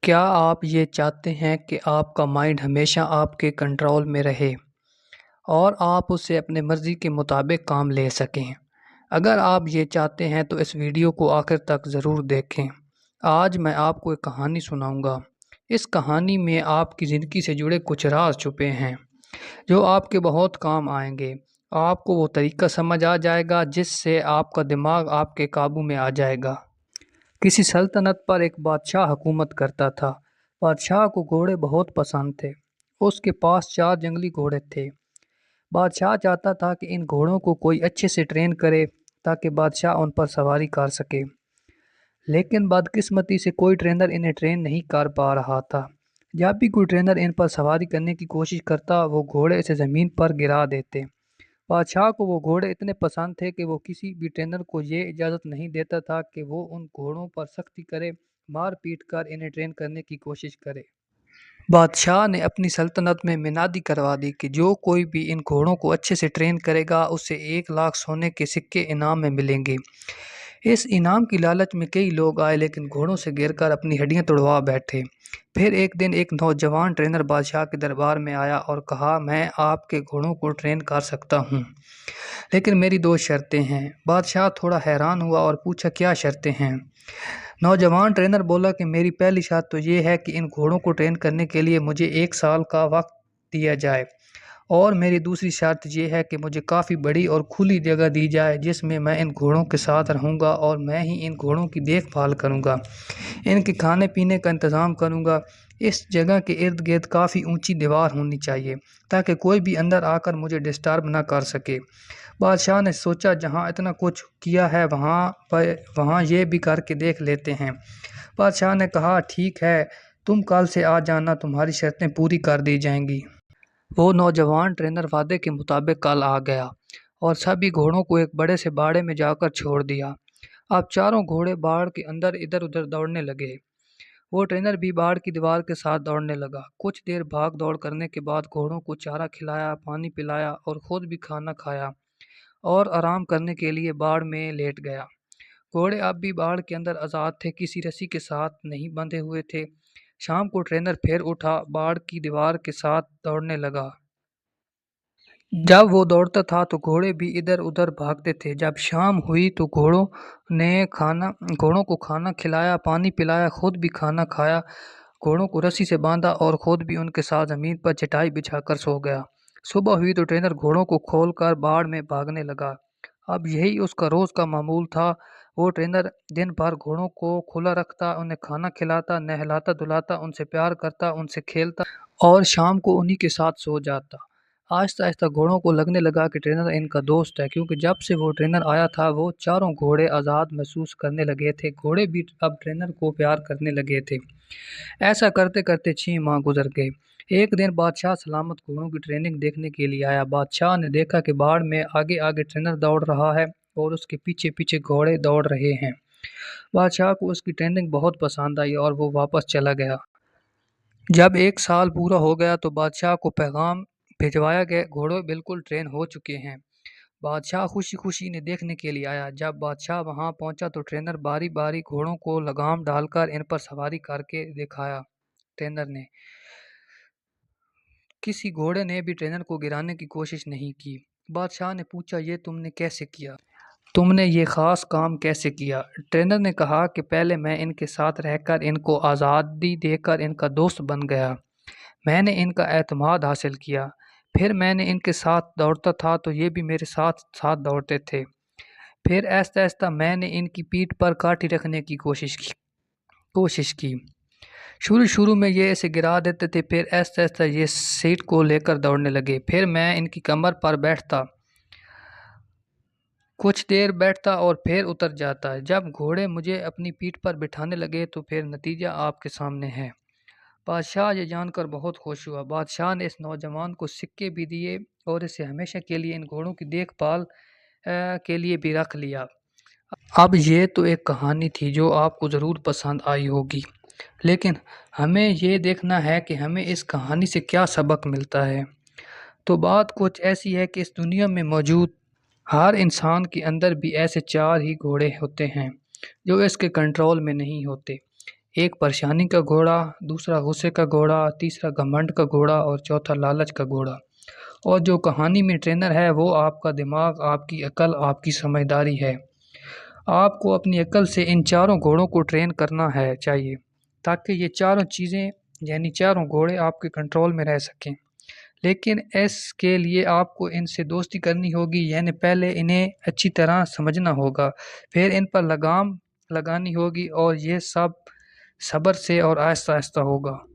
क्या आप ये चाहते हैं कि आपका माइंड हमेशा आपके कंट्रोल में रहे और आप उससे अपने मर्ज़ी के मुताबिक काम ले सकें? अगर आप ये चाहते हैं तो इस वीडियो को आखिर तक ज़रूर देखें। आज मैं आपको एक कहानी सुनाऊंगा। इस कहानी में आपकी ज़िंदगी से जुड़े कुछ राज छुपे हैं जो आपके बहुत काम आएंगे। आपको वो तरीका समझ आ जाएगा जिससे आपका दिमाग आपके काबू में आ जाएगा। किसी सल्तनत पर एक बादशाह हुकूमत करता था। बादशाह को घोड़े बहुत पसंद थे। उसके पास 4 जंगली घोड़े थे। बादशाह चाहता था कि इन घोड़ों को कोई अच्छे से ट्रेन करे ताकि बादशाह उन पर सवारी कर सके। लेकिन बदकिस्मती से कोई ट्रेनर इन्हें ट्रेन नहीं कर पा रहा था। जब भी कोई ट्रेनर इन पर सवारी करने की कोशिश करता वो घोड़े इसे ज़मीन पर गिरा देते। बादशाह को वो घोड़े इतने पसंद थे कि वो किसी भी ट्रेनर को ये इजाज़त नहीं देता था कि वो उन घोड़ों पर सख्ती करे, मार पीट कर इन्हें ट्रेन करने की कोशिश करे। बादशाह ने अपनी सल्तनत में मिनादी करवा दी कि जो कोई भी इन घोड़ों को अच्छे से ट्रेन करेगा उसे 1 लाख सोने के सिक्के इनाम में मिलेंगे। इस इनाम की लालच में कई लोग आए लेकिन घोड़ों से गिरकर अपनी हड्डियां तोड़वा बैठे। फिर एक दिन एक नौजवान ट्रेनर बादशाह के दरबार में आया और कहा, मैं आपके घोड़ों को ट्रेन कर सकता हूँ, लेकिन मेरी 2 शर्तें हैं। बादशाह थोड़ा हैरान हुआ और पूछा, क्या शर्तें हैं? नौजवान ट्रेनर बोला कि मेरी पहली शर्त तो ये है कि इन घोड़ों को ट्रेन करने के लिए मुझे 1 साल का वक्त दिया जाए, और मेरी दूसरी शर्त ये है कि मुझे काफ़ी बड़ी और खुली जगह दी जाए जिसमें मैं इन घोड़ों के साथ रहूँगा और मैं ही इन घोड़ों की देखभाल करूँगा, इनके खाने पीने का इंतज़ाम करूँगा। इस जगह के इर्द गिर्द काफ़ी ऊंची दीवार होनी चाहिए ताकि कोई भी अंदर आकर मुझे डिस्टर्ब ना कर सके। बादशाह ने सोचा, जहाँ इतना कुछ किया है वहाँ ये भी करके देख लेते हैं। बादशाह ने कहा, ठीक है, तुम कल से आ जाना, तुम्हारी शर्तें पूरी कर दी जाएंगी। वो नौजवान ट्रेनर वादे के मुताबिक कल आ गया और सभी घोड़ों को एक बड़े से बाड़े में जाकर छोड़ दिया। अब चारों घोड़े बाड़ के अंदर इधर उधर दौड़ने लगे। वो ट्रेनर भी बाड़ की दीवार के साथ दौड़ने लगा। कुछ देर भाग दौड़ करने के बाद घोड़ों को चारा खिलाया, पानी पिलाया और खुद भी खाना खाया और आराम करने के लिए बाड़ में लेट गया। घोड़े अब भी बाड़ के अंदर आज़ाद थे, किसी रस्सी के साथ नहीं बंधे हुए थे। शाम को ट्रेनर फिर उठा, बाड़ की दीवार के साथ दौड़ने लगा। जब वो दौड़ता था तो घोड़े भी इधर उधर भागते थे। जब शाम हुई तो घोड़ों को खाना खिलाया, पानी पिलाया, खुद भी खाना खाया, घोड़ों को रस्सी से बांधा और खुद भी उनके साथ ज़मीन पर चटाई बिछाकर सो गया। सुबह हुई तो ट्रेनर घोड़ों को खोलकर बाड़ में भागने लगा। अब यही उसका रोज़ का मामूल था। वो ट्रेनर दिन भर घोड़ों को खुला रखता, उन्हें खाना खिलाता, नहलाता धुलाता, उनसे प्यार करता, उनसे खेलता और शाम को उन्हीं के साथ सो जाता। आहिस्ता आहिस्ता घोड़ों को लगने लगा कि ट्रेनर इनका दोस्त है, क्योंकि जब से वो ट्रेनर आया था वो चारों घोड़े आज़ाद महसूस करने लगे थे। घोड़े भी अब ट्रेनर को प्यार करने लगे थे। ऐसा करते करते 6 माह गुजर गए। एक दिन बादशाह सलामत घोड़ों की ट्रेनिंग देखने के लिए आया। बादशाह ने देखा कि बाड़ में आगे आगे ट्रेनर दौड़ रहा है और उसके पीछे पीछे घोड़े दौड़ रहे हैं। बादशाह को उसकी ट्रेनिंग बहुत पसंद आई और वो वापस चला गया। जब 1 साल पूरा हो गया तो बादशाह को पैगाम भिजवाया गया, घोड़े बिल्कुल ट्रेन हो चुके हैं। बादशाह खुशी खुशी इन्हें देखने के लिए आया। जब बादशाह वहां पहुंचा तो ट्रेनर बारी बारी घोड़ों को लगाम डालकर इन पर सवारी करके दिखाया। ट्रेनर ने किसी घोड़े ने भी ट्रेनर को गिराने की कोशिश नहीं की। बादशाह ने पूछा, ये तुमने कैसे किया? तुमने ये ख़ास काम कैसे किया? ट्रेनर ने कहा कि पहले मैं इनके साथ रहकर इनको आज़ादी देकर इनका दोस्त बन गया। मैंने इनका एतमाद हासिल किया। फिर मैंने इनके साथ दौड़ता था तो ये भी मेरे साथ साथ दौड़ते थे। फिर आहिस्ता आहिस्ता मैंने इनकी पीठ पर काठी रखने की कोशिश की। शुरू शुरू में ये इसे गिरा देते थे, फिर आहिस्ता आहिस्ता ये सीट को लेकर दौड़ने लगे। फिर मैं इनकी कमर पर बैठता, कुछ देर बैठता और फिर उतर जाता। जब घोड़े मुझे अपनी पीठ पर बिठाने लगे तो फिर नतीजा आपके सामने है। बादशाह ये जानकर बहुत खुश हुआ। बादशाह ने इस नौजवान को सिक्के भी दिए और इसे हमेशा के लिए इन घोड़ों की देखभाल के लिए भी रख लिया। अब ये तो एक कहानी थी जो आपको ज़रूर पसंद आई होगी, लेकिन हमें ये देखना है कि हमें इस कहानी से क्या सबक मिलता है। तो बात कुछ ऐसी है कि इस दुनिया में मौजूद हर इंसान के अंदर भी ऐसे 4 ही घोड़े होते हैं जो इसके कंट्रोल में नहीं होते। ایک پریشانی کا گھوڑا، دوسرا غصے کا گھوڑا، تیسرا گھمنڈ کا گھوڑا اور چوتھا لالچ کا گھوڑا۔ اور جو کہانی میں ٹرینر ہے وہ آپ کا دماغ، آپ کی عقل، آپ کی سمجھداری ہے۔ آپ کو اپنی عقل سے ان چاروں گھوڑوں کو ٹرین کرنا ہے چاہیے تاکہ یہ چاروں چیزیں یعنی چاروں گھوڑے آپ کے کنٹرول میں رہ سکیں۔ لیکن اس کے لیے آپ کو ان سے دوستی کرنی ہوگی، یعنی پہلے انہیں اچھی طرح سمجھنا ہوگا، پھر ان پر لگام لگانی ہوگی، اور یہ سب صبر سے اور آہستہ آہستہ ہوگا۔